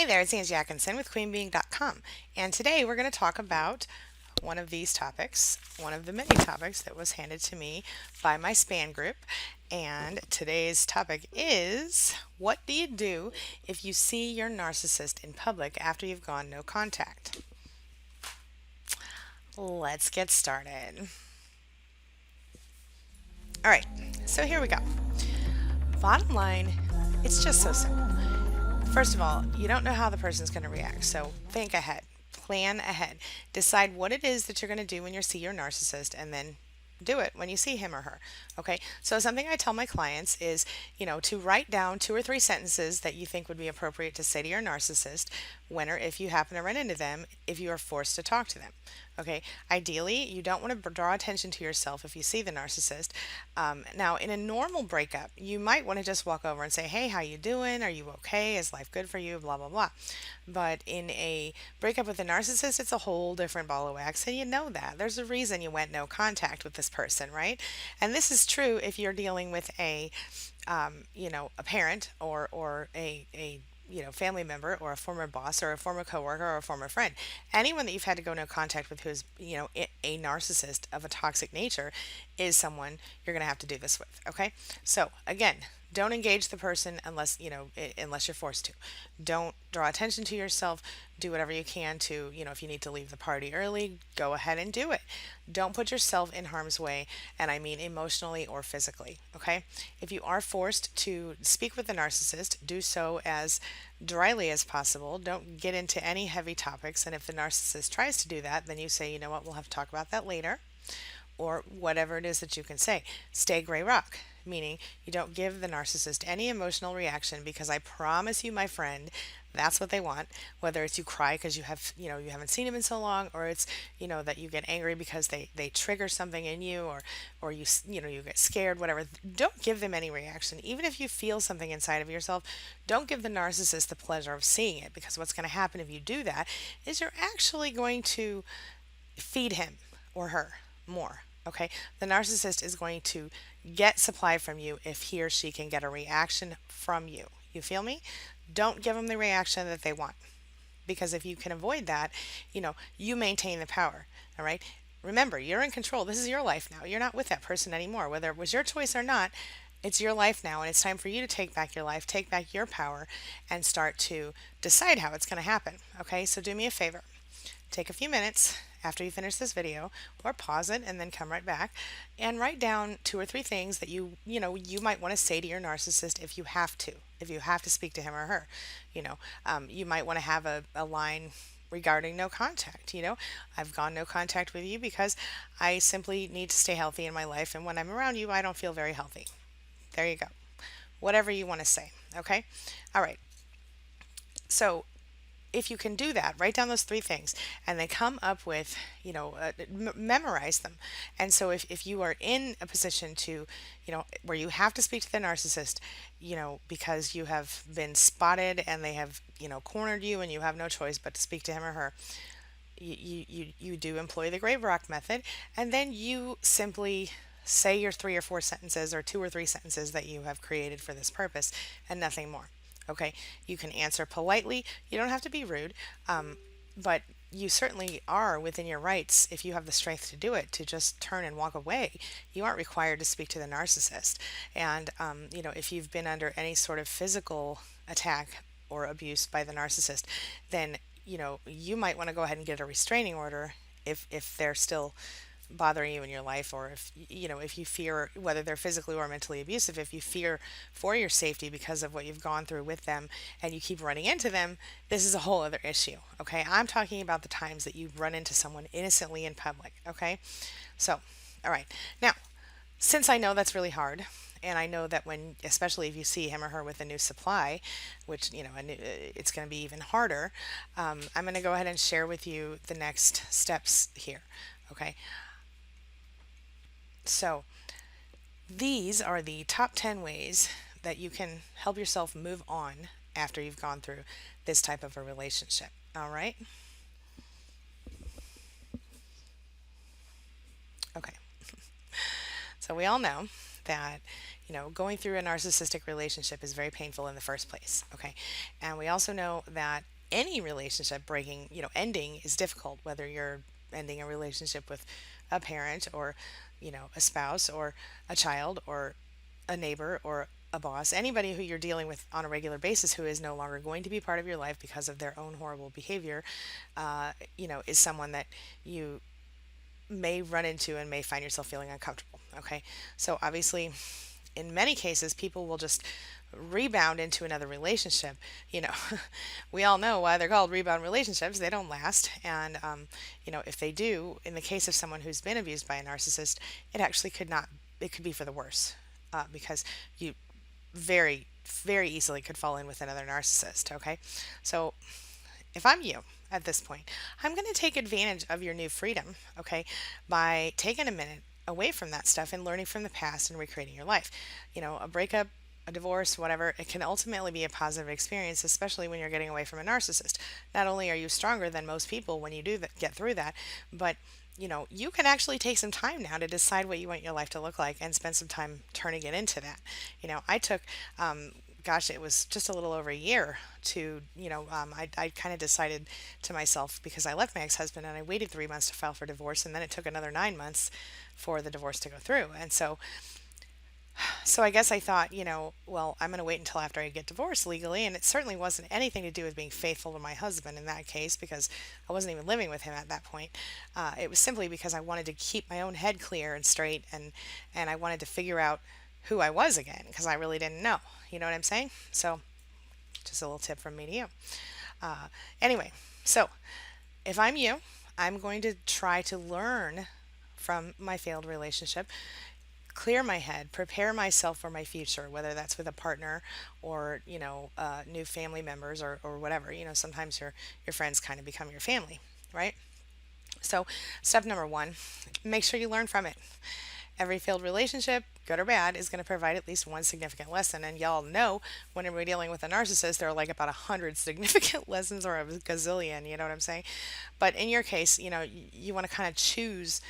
Hey there, it's Angie Atkinson with QueenBeing.com, and today we're going to talk about one of these topics, one of the many topics that was handed to me by my SPAN group. And today's topic is, what do you do if you see your narcissist in public after you've gone no contact? Let's get started. All right, so here we go. Bottom line, it's just so simple. First of all, you don't know how the person's going to react, so think ahead, plan ahead, decide what it is that you're going to do when you see your narcissist, and then do it when you see him or her. Okay, so something I tell my clients is, to write down 2 or 3 sentences that you think would be appropriate to say to your narcissist when or if you happen to run into them if you are forced to talk to them. Okay, ideally, you don't want to draw attention to yourself if you see the narcissist. Now, in a normal breakup, you might want to just walk over and say, "Hey, how you doing? Are you okay? Is life good for you?" Blah blah blah. But in a breakup with a narcissist, it's a whole different ball of wax, and you know that. There's a reason you went no contact with this person, right? And this is true if you're dealing with a parent or a family member or a former boss or a former coworker or a former friend. Anyone that you've had to go no contact with who's, a narcissist of a toxic nature is someone you're going to have to do this with. Okay. So again, don't engage the person unless you're forced to. Don't draw attention to yourself. Do whatever you can to, if you need to leave the party early, go ahead and do it. Don't put yourself in harm's way, and I mean emotionally or physically, okay? If you are forced to speak with the narcissist, do so as dryly as possible. Don't get into any heavy topics, and if the narcissist tries to do that, then you say, "You know what, we'll have to talk about that later," or whatever it is that you can say. Stay gray rock, meaning you don't give the narcissist any emotional reaction, because I promise you, my friend, that's what they want. Whether it's you cry because you haven't seen him in so long, or it's, that you get angry because they trigger something in you, or you get scared, whatever. Don't give them any reaction. Even if you feel something inside of yourself, don't give the narcissist the pleasure of seeing it, because what's going to happen if you do that is you're actually going to feed him or her more. Okay, the narcissist is going to get supply from you if he or she can get a reaction from you. You feel me? Don't give them the reaction that they want, because if you can avoid that, you maintain the power. All right. Remember, you're in control. This is your life now. You're not with that person anymore. Whether it was your choice or not, it's your life now, and it's time for you to take back your life, take back your power, and start to decide how it's going to happen. Okay, so do me a favor. Take a few minutes after you finish this video, or pause it and then come right back and write down 2 or 3 things that you might want to say to your narcissist if you have to. If you have to speak to him or her, you might want to have a line regarding no contact. I've gone no contact with you because I simply need to stay healthy in my life, and when I'm around you, I don't feel very healthy. There you go. Whatever you want to say. Okay. All right. So if you can do that, write down those 3 things and then come up with, memorize them. And so if you are in a position to, where you have to speak to the narcissist, because you have been spotted and they have, cornered you, and you have no choice but to speak to him or her, you do employ the grave rock method, and then you simply say your 3 or 4 sentences, or 2 or 3 sentences that you have created for this purpose, and nothing more. Okay, you can answer politely. You don't have to be rude, but you certainly are within your rights, if you have the strength to do it, to just turn and walk away. You aren't required to speak to the narcissist. And, if you've been under any sort of physical attack or abuse by the narcissist, then, you might want to go ahead and get a restraining order if they're still bothering you in your life, or if you fear, whether they're physically or mentally abusive, if you fear for your safety because of what you've gone through with them and you keep running into them, this is a whole other issue. Okay, I'm talking about the times that you run into someone innocently in public. Okay, so all right, now, since I know that's really hard, and I know that especially if you see him or her with a new supply, which, it's going to be even harder, I'm going to go ahead and share with you the next steps here. Okay. So, these are the top 10 ways that you can help yourself move on after you've gone through this type of a relationship. All right? Okay. So, we all know that, going through a narcissistic relationship is very painful in the first place. Okay. And we also know that any relationship breaking, ending is difficult, whether you're ending a relationship with a parent or, a spouse or a child or a neighbor or a boss, anybody who you're dealing with on a regular basis who is no longer going to be part of your life because of their own horrible behavior, is someone that you may run into and may find yourself feeling uncomfortable. Okay. So obviously, in many cases, people will just rebound into another relationship. You know, we all know why they're called rebound relationships. They don't last. And, if they do, in the case of someone who's been abused by a narcissist, it actually could not, it could be for the worse, because you very, very easily could fall in with another narcissist. Okay. So if I'm you at this point, I'm going to take advantage of your new freedom, okay, by taking a minute away from that stuff and learning from the past and recreating your life. A breakup, a divorce, whatever, it can ultimately be a positive experience, especially when you're getting away from a narcissist. Not only are you stronger than most people when you do that, get through that, but you can actually take some time now to decide what you want your life to look like and spend some time turning it into that. I took, gosh, it was just a little over a year to, I kind of decided to myself because I left my ex-husband and I waited 3 months to file for divorce, and then it took another 9 months for the divorce to go through. And so I guess I thought, well, I'm going to wait until after I get divorced legally. And it certainly wasn't anything to do with being faithful to my husband in that case, because I wasn't even living with him at that point. It was simply because I wanted to keep my own head clear and straight, and I wanted to figure out who I was again, because I really didn't know. You know what I'm saying? So just a little tip from me to you. Anyway, so if I'm you, I'm going to try to learn from my failed relationship, clear my head, prepare myself for my future, whether that's with a partner or, new family members or whatever. Sometimes your friends kind of become your family, right? So step number one, make sure you learn from it. Every failed relationship, good or bad, is going to provide at least one significant lesson. And y'all know when we're dealing with a narcissist, there are like about 100 significant lessons or a gazillion, you know what I'm saying? But in your case, you want to kind of choose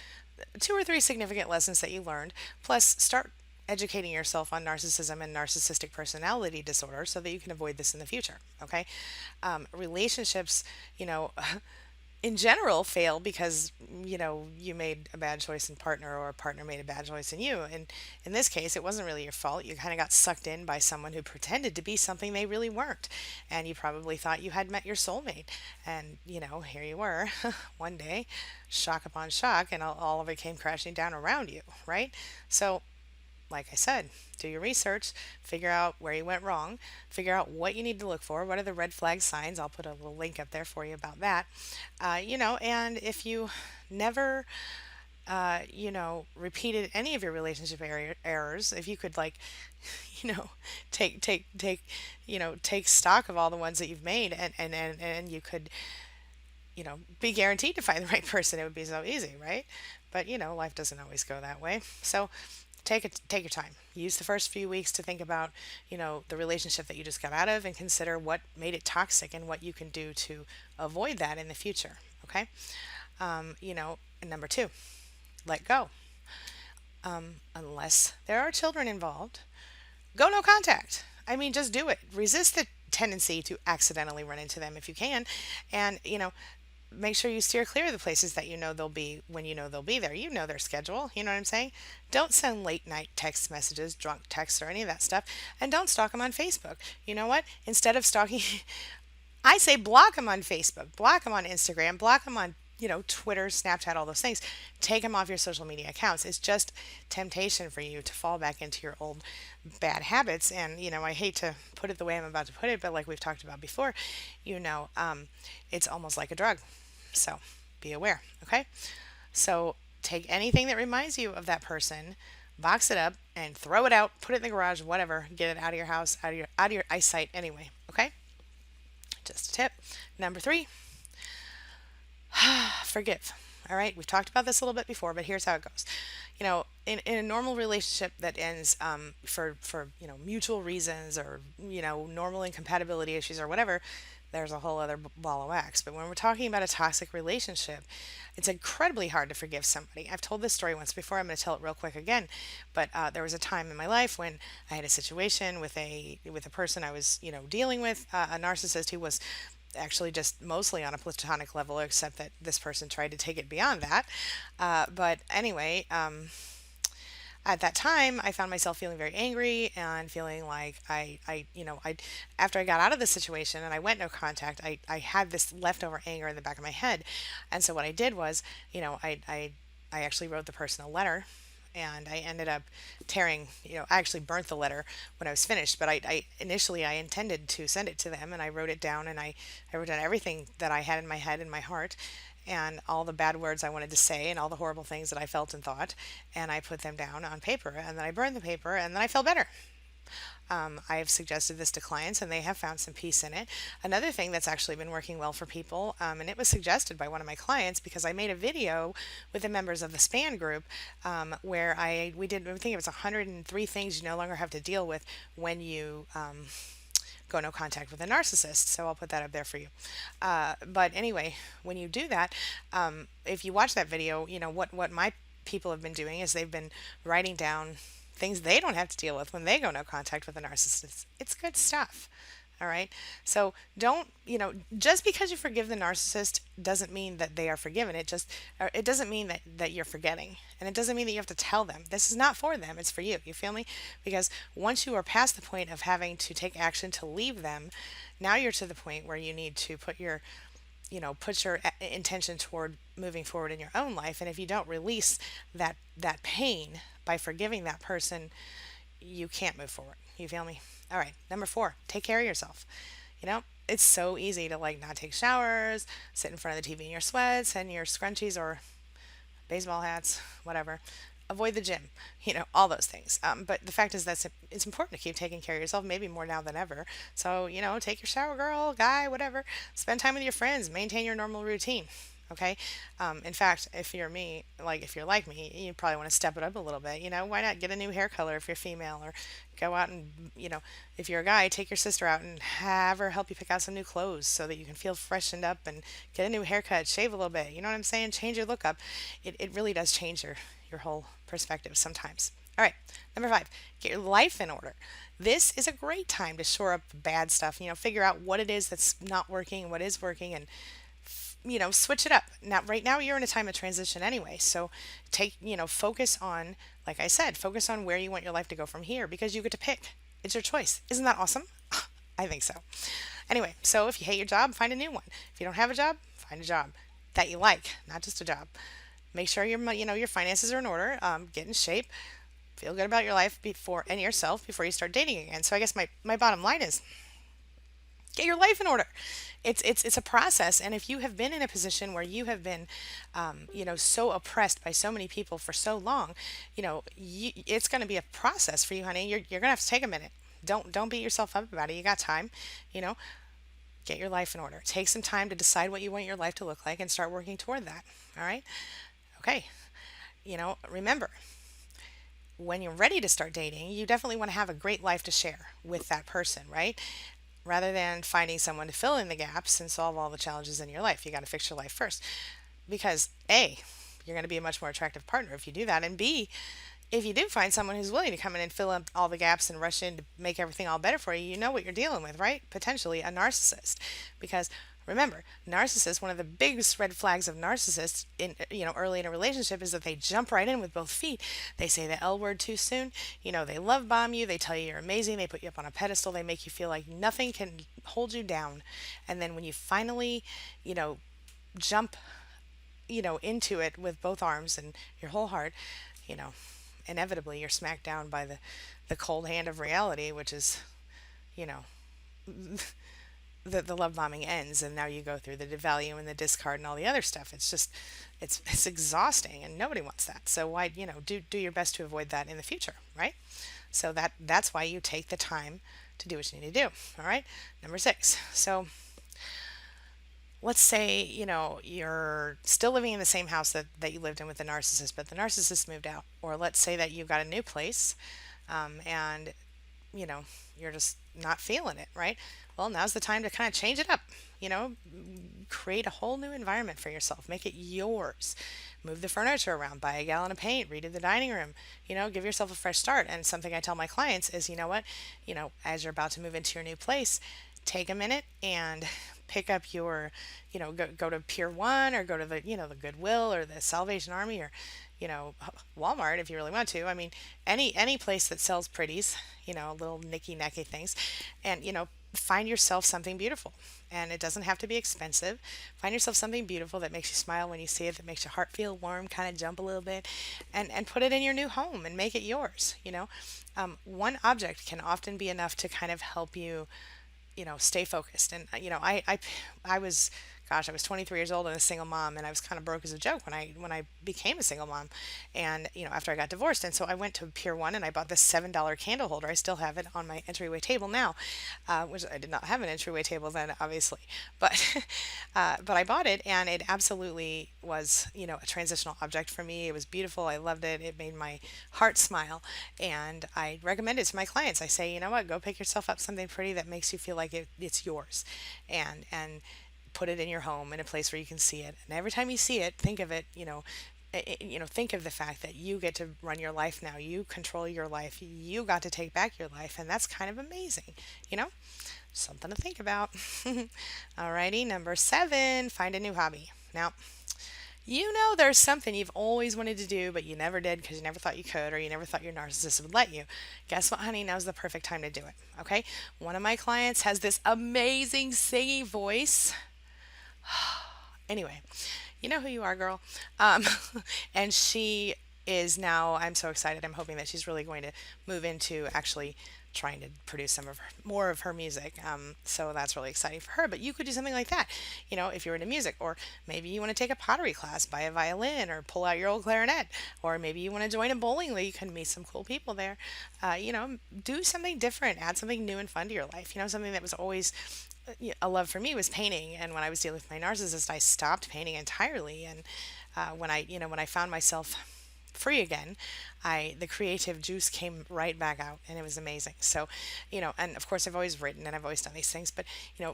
2 or 3 significant lessons that you learned, plus start educating yourself on narcissism and narcissistic personality disorder so that you can avoid this in the future. Okay. Relationships, in general fail because you made a bad choice in partner or a partner made a bad choice in you, and in this case it wasn't really your fault. You kind of got sucked in by someone who pretended to be something they really weren't, and you probably thought you had met your soulmate, and here you were one day, shock upon shock, and all of it came crashing down around you, right? So like I said, do your research, figure out where you went wrong, figure out what you need to look for, what are the red flag signs. I'll put a little link up there for you about that. And if you never, repeated any of your relationship errors, if you could you know, take stock of all the ones that you've made, and you could, be guaranteed to find the right person, it would be so easy, right? But, life doesn't always go that way. So, take your time. Use the first few weeks to think about, the relationship that you just got out of, and consider what made it toxic and what you can do to avoid that in the future. Okay. And number 2, let go. Unless there are children involved, go no contact. I mean, just do it. Resist the tendency to accidentally run into them if you can. And, make sure you steer clear of the places that they'll be when they'll be there. You know their schedule. You know what I'm saying? Don't send late night text messages, drunk texts, or any of that stuff. And don't stalk them on Facebook. You know what? Instead of stalking, I say block them on Facebook, block them on Instagram, block them on, Twitter, Snapchat, all those things. Take them off your social media accounts. It's just temptation for you to fall back into your old bad habits. And, I hate to put it the way I'm about to put it, but like we've talked about before, it's almost like a drug. So be aware. Okay. So take anything that reminds you of that person, box it up and throw it out, put it in the garage, whatever, get it out of your house, out of your eyesight anyway. Okay. Just a tip. Number 3, forgive. All right, we've talked about this a little bit before, but here's how it goes. In a normal relationship that ends for mutual reasons, or normal incompatibility issues or whatever, there's a whole other ball of wax. But when we're talking about a toxic relationship, it's incredibly hard to forgive somebody. I've told this story once before. I'm going to tell it real quick again. But there was a time in my life when I had a situation with a person I was dealing with, a narcissist who was actually just mostly on a platonic level, except that this person tried to take it beyond that. But anyway, at that time, I found myself feeling very angry and feeling like after I got out of the situation and I went no contact, I had this leftover anger in the back of my head. And so what I did was, I actually wrote the person a letter, and I ended up I actually burnt the letter when I was finished, but I initially I intended to send it to them, and I wrote it down, and I wrote down everything that I had in my head and my heart, and all the bad words I wanted to say and all the horrible things that I felt and thought, and I put them down on paper, and then I burned the paper, and then I felt better. I have suggested this to clients and they have found some peace in it. Another thing that's actually been working well for people, and it was suggested by one of my clients because I made a video with the members of the SPAN group, where we did, I think it was 103 things you no longer have to deal with when you go no contact with a narcissist. So I'll put that up there for you. But anyway, when you do that, if you watch that video, what my people have been doing is they've been writing down things they don't have to deal with when they go no contact with a narcissist. It's good stuff. All right. So just because you forgive the narcissist doesn't mean that they are forgiven. It doesn't mean that you're forgetting. And it doesn't mean that you have to tell them. This is not for them. It's for you. You feel me? Because once you are past the point of having to take action to leave them, now you're to the point where you need to put your intention toward moving forward in your own life. And if you don't release that pain by forgiving that person, you can't move forward. You feel me? All right. Number 4, take care of yourself. It's so easy to not take showers, sit in front of the TV in your sweats and your scrunchies or baseball hats, whatever. Avoid the gym, all those things. But the fact is that it's important to keep taking care of yourself, maybe more now than ever. So, take your shower, girl, guy, whatever. Spend time with your friends. Maintain your normal routine. Okay. In fact, if you're me, if you're like me, you probably want to step it up a little bit. Why not get a new hair color if you're female, or go out and, if you're a guy, take your sister out and have her help you pick out some new clothes so that you can feel freshened up, and get a new haircut, shave a little bit. You know what I'm saying? Change your look up. It really does change your whole perspective sometimes. All right. Number 5, get your life in order. This is a great time to shore up bad stuff, figure out what it is that's not working and what is working, and switch it up. Now, right now you're in a time of transition anyway. So focus on, like I said, focus on where you want your life to go from here, because you get to pick. It's your choice. Isn't that awesome? I think so. Anyway, so if you hate your job, find a new one. If you don't have a job, find a job that you like, not just a job. Make sure your finances are in order. Get in shape. Feel good about your life and yourself before you start dating again. So I guess my bottom line is, get your life in order. It's a process, and if you have been in a position where you have been, so oppressed by so many people for so long, it's going to be a process for you, honey. You're going to have to take a minute. Don't beat yourself up about it. You got time. Get your life in order. Take some time to decide what you want your life to look like and start working toward that. All right. Okay. Remember, when you're ready to start dating, you definitely want to have a great life to share with that person, right? Rather than finding someone to fill in the gaps and solve all the challenges in your life. You got to fix your life first. Because A, you're going to be a much more attractive partner if you do that. And B, if you do find someone who's willing to come in and fill up all the gaps and rush in to make everything all better for you, you know what you're dealing with, right? Potentially a narcissist. Because remember, narcissists, one of the biggest red flags of narcissists early in a relationship is that they jump right in with both feet. They say the L word too soon. They love bomb you. They tell you you're amazing. They put you up on a pedestal. They make you feel like nothing can hold you down. And then when you finally, jump, into it with both arms and your whole heart, inevitably you're smacked down by the cold hand of reality, which is, the love bombing ends, and now you go through the devalue and the discard and all the other stuff. It's just it's exhausting, and nobody wants that. So why do your best to avoid that in the future, right? So that's why you take the time to do what you need to do. All right. Number 6. So let's say, you're still living in the same house that you lived in with the narcissist, but the narcissist moved out. Or let's say that you got a new place, and you know, you're just not feeling it, right? Well, now's the time to kind of change it up. You know, create a whole new environment for yourself. Make it yours. Move the furniture around, buy a gallon of paint, redo the dining room, give yourself a fresh start. And something I tell my clients is, you know what, as you're about to move into your new place, take a minute and pick up your, go to Pier 1 or go to the Goodwill or the Salvation Army or, Walmart if you really want to. I mean, any place that sells pretties, little nicky nacky things, and find yourself something beautiful. And it doesn't have to be expensive. Find yourself something beautiful that makes you smile when you see it, that makes your heart feel warm, kind of jump a little bit, and put it in your new home and make it yours. One object can often be enough to kind of help you, stay focused. And I was, gosh, I was 23 years old and a single mom, and I was kind of broke as a joke when I became a single mom, and after I got divorced. And so I went to Pier 1 and I bought this $7 candle holder. I still have it on my entryway table now, which I did not have an entryway table then, obviously, but but I bought it, and it absolutely was, a transitional object for me. It was beautiful. I loved it. It made my heart smile, and I recommend it to my clients. I say, you know what, go pick yourself up something pretty that makes you feel like it's yours, and put it in your home in a place where you can see it. And every time you see it, think of it, think of the fact that you get to run your life now. You control your life. You got to take back your life, and that's kind of amazing, you know? Something to think about. Alrighty, number 7, find a new hobby. Now, there's something you've always wanted to do, but you never did because you never thought you could, or you never thought your narcissist would let you. Guess what, honey? Now's the perfect time to do it. Okay? One of my clients has this amazing singing voice. Anyway, you know who you are, girl. Um, and she is now, I'm so excited. I'm hoping that she's really going to move into actually trying to produce more of her music. So that's really exciting for her. But you could do something like that, if you're into music, or maybe you want to take a pottery class, buy a violin, or pull out your old clarinet, or maybe you want to join a bowling league. You can meet some cool people there. Do something different, add something new and fun to your life. Something that was always a love for me was painting. And when I was dealing with my narcissist, I stopped painting entirely. And when I found myself free again, the creative juice came right back out, and it was amazing. So, and of course I've always written and I've always done these things, but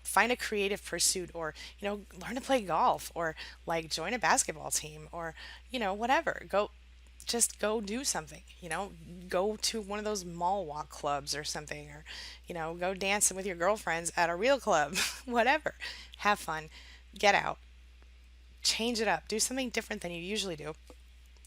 find a creative pursuit, or learn to play golf, or like join a basketball team, or whatever. Just go do something, go to one of those mall walk clubs or something, or go dancing with your girlfriends at a real club. Whatever. Have fun, get out, change it up, do something different than you usually do.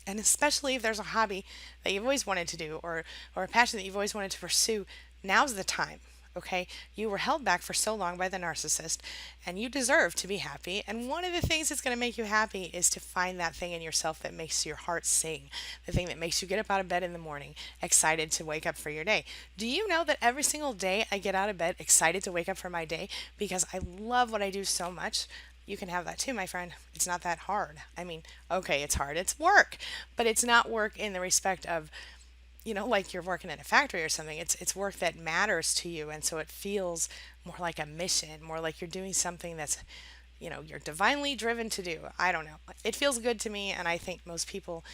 And especially if there's a hobby that you've always wanted to do, or a passion that you've always wanted to pursue, now's the time. Okay? You were held back for so long by the narcissist, and you deserve to be happy. And one of the things that's going to make you happy is to find that thing in yourself that makes your heart sing, the thing that makes you get up out of bed in the morning, excited to wake up for your day. Do you know that every single day I get out of bed excited to wake up for my day because I love what I do so much? You can have that too, my friend. It's not that hard. I mean, okay, it's hard. It's work, but it's not work in the respect of, like you're working in a factory or something. It's work that matters to you, and so it feels more like a mission, more like you're doing something that's, you're divinely driven to do. I don't know. It feels good to me, and I think most people,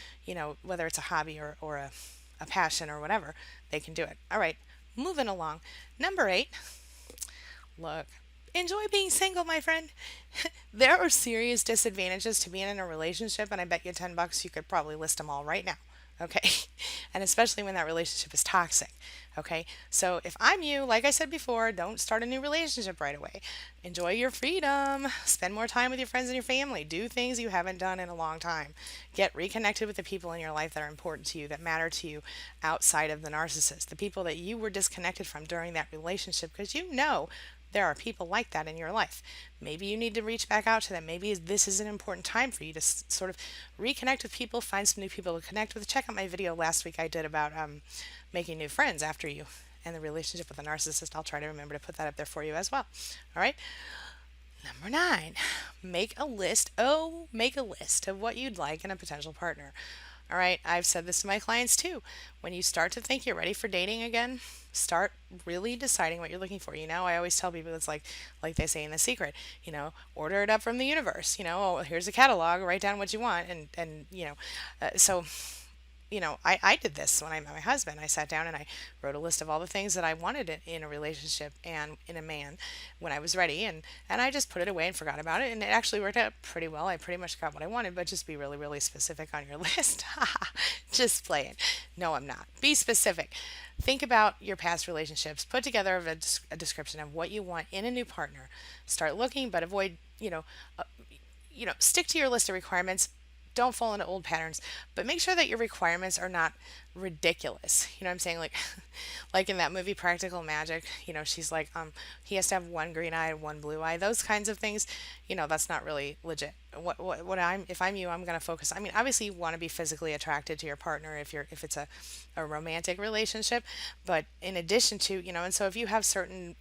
whether it's a hobby or a passion or whatever, they can do it. All right, moving along. Number 8. Look, enjoy being single, my friend. There are serious disadvantages to being in a relationship, and I bet you $10 you could probably list them all right now. Okay? And especially when that relationship is toxic. Okay? So if I'm you, like I said before, don't start a new relationship right away. Enjoy your freedom. Spend more time with your friends and your family. Do things you haven't done in a long time. Get reconnected with the people in your life that are important to you, that matter to you outside of the narcissist, the people that you were disconnected from during that relationship, because there are people like that in your life. Maybe you need to reach back out to them. Maybe this is an important time for you to sort of reconnect with people, find some new people to connect with. Check out my video last week I did about making new friends after you and the relationship with a narcissist. I'll try to remember to put that up there for you as well. All right. Number 9, make a list. Oh, make a list of what you'd like in a potential partner. All right, I've said this to my clients too. When you start to think you're ready for dating again, Start really deciding what you're looking for. I always tell people it's like they say in The Secret, order it up from the universe. Oh, here's a catalog, write down what you want, so I did this when I met my husband. I sat down and I wrote a list of all the things that I wanted in a relationship and in a man when I was ready, and I just put it away and forgot about it, and it actually worked out pretty well. I pretty much got what I wanted, but just be really, really specific on your list. Just play it. No, I'm not. Be specific. Think about your past relationships. Put together a description of what you want in a new partner. Start looking, but avoid, stick to your list of requirements. Don't fall into old patterns, but make sure that your requirements are not ridiculous. You know what I'm saying? Like, like in that movie Practical Magic, she's like, he has to have one green eye and one blue eye. Those kinds of things, that's not really legit. If I'm you, I'm gonna focus. I mean, obviously you want to be physically attracted to your partner if it's a romantic relationship, but in addition to, and so if you have certain,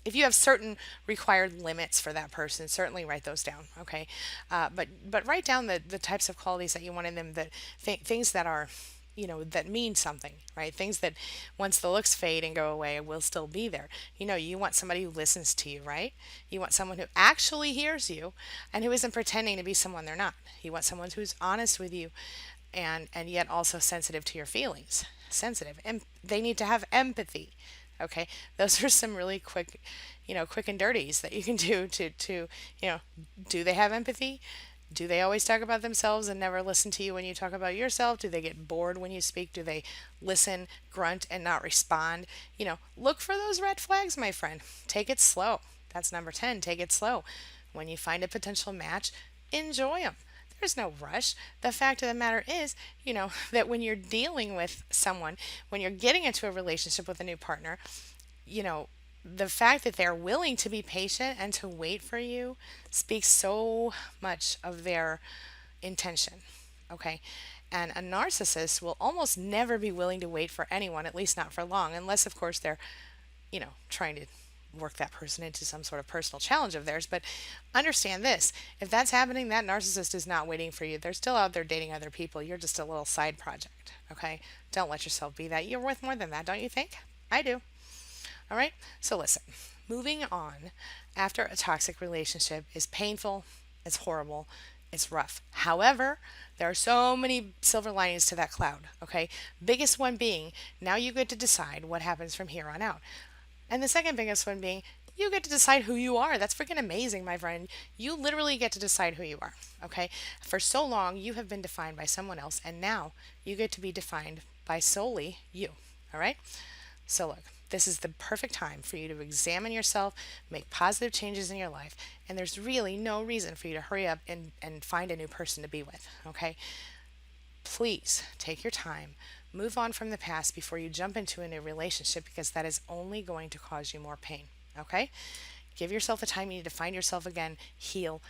if you have certain required limits for that person, certainly write those down. Okay, but write down the types of qualities that you want in them, that things that are, that mean something, right? Things that once the looks fade and go away will still be there. You want somebody who listens to you, right? You want someone who actually hears you and who isn't pretending to be someone they're not. You want someone who's honest with you and yet also sensitive to your feelings. Sensitive, and they need to have empathy. Okay, those are some really quick, quick and dirties that you can do do they have empathy? Do they always talk about themselves and never listen to you when you talk about yourself? Do they get bored when you speak? Do they listen, grunt, and not respond? Look for those red flags, my friend. Take it slow. That's number 10. Take it slow. When you find a potential match, enjoy them. There's no rush. The fact of the matter is, that when you're dealing with someone, when you're getting into a relationship with a new partner, you know, the fact that they're willing to be patient and to wait for you speaks so much of their intention. Okay. And a narcissist will almost never be willing to wait for anyone, at least not for long, unless, of course, they're, trying to work that person into some sort of personal challenge of theirs. But understand this, if that's happening, that narcissist is not waiting for you. They're still out there dating other people. You're just a little side project. Okay? Don't let yourself be that. You're worth more than that, don't you think? I do. All right? So listen, moving on after a toxic relationship is painful, it's horrible, it's rough. However, there are so many silver linings to that cloud, okay? Biggest one being now you get to decide what happens from here on out. And the second biggest one being you get to decide who you are. That's freaking amazing, my friend. You literally get to decide who you are, okay? For so long, you have been defined by someone else, and now you get to be defined by solely you, all right? So, look, this is the perfect time for you to examine yourself, make positive changes in your life, and there's really no reason for you to hurry up and find a new person to be with, okay? Please take your time, move on from the past before you jump into a new relationship because that is only going to cause you more pain, okay? Give yourself the time you need to find yourself again, heal,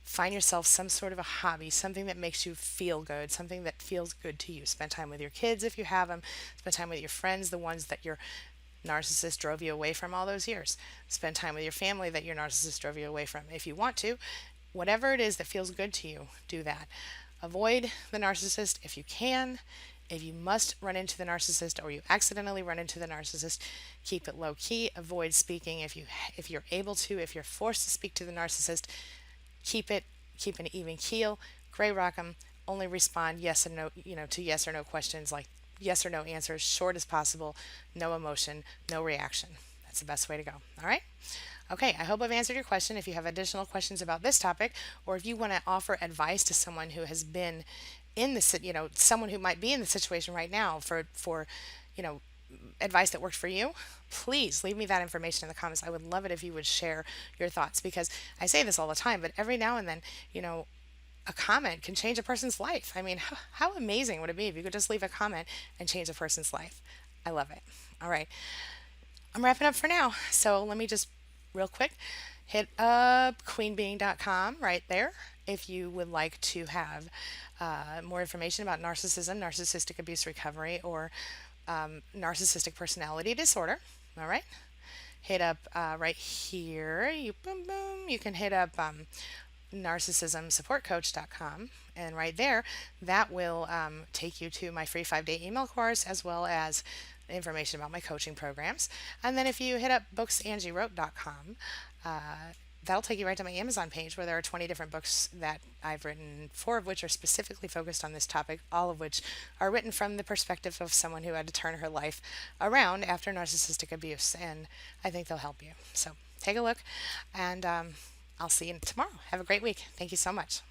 find yourself some sort of a hobby, something that makes you feel good, something that feels good to you. Spend time with your kids if you have them, spend time with your friends, the ones that your narcissist drove you away from all those years. Spend time with your family that your narcissist drove you away from. If you want to, whatever it is that feels good to you, do that. Avoid the narcissist if you can. If you must run into the narcissist or you accidentally run into the narcissist, keep it low key. Avoid speaking if you're able to. If you're forced to speak to the narcissist, keep an even keel. Gray rock them. Only respond yes and no, to yes or no questions, like yes or no answers, short as possible, no emotion, no reaction. That's the best way to go. All right? Okay, I hope I've answered your question. If you have additional questions about this topic, or if you want to offer advice to someone who has been in the, someone who might be in the situation right now for, advice that worked for you, please leave me that information in the comments. I would love it if you would share your thoughts because I say this all the time, but every now and then, a comment can change a person's life. I mean, how amazing would it be if you could just leave a comment and change a person's life? I love it. All right. I'm wrapping up for now. So let me just real quick hit up queenbeing.com right there if you would like to have more information about narcissism, narcissistic abuse recovery, or narcissistic personality disorder. All right. Hit up right here. You boom boom. You can hit up narcissismsupportcoach.com. And right there, that will take you to my free 5-day email course as well as information about my coaching programs. And then if you hit up booksangiewrote.com, that'll take you right to my Amazon page where there are 20 different books that I've written, 4 of which are specifically focused on this topic, all of which are written from the perspective of someone who had to turn her life around after narcissistic abuse. And I think they'll help you. So take a look, and I'll see you tomorrow. Have a great week. Thank you so much.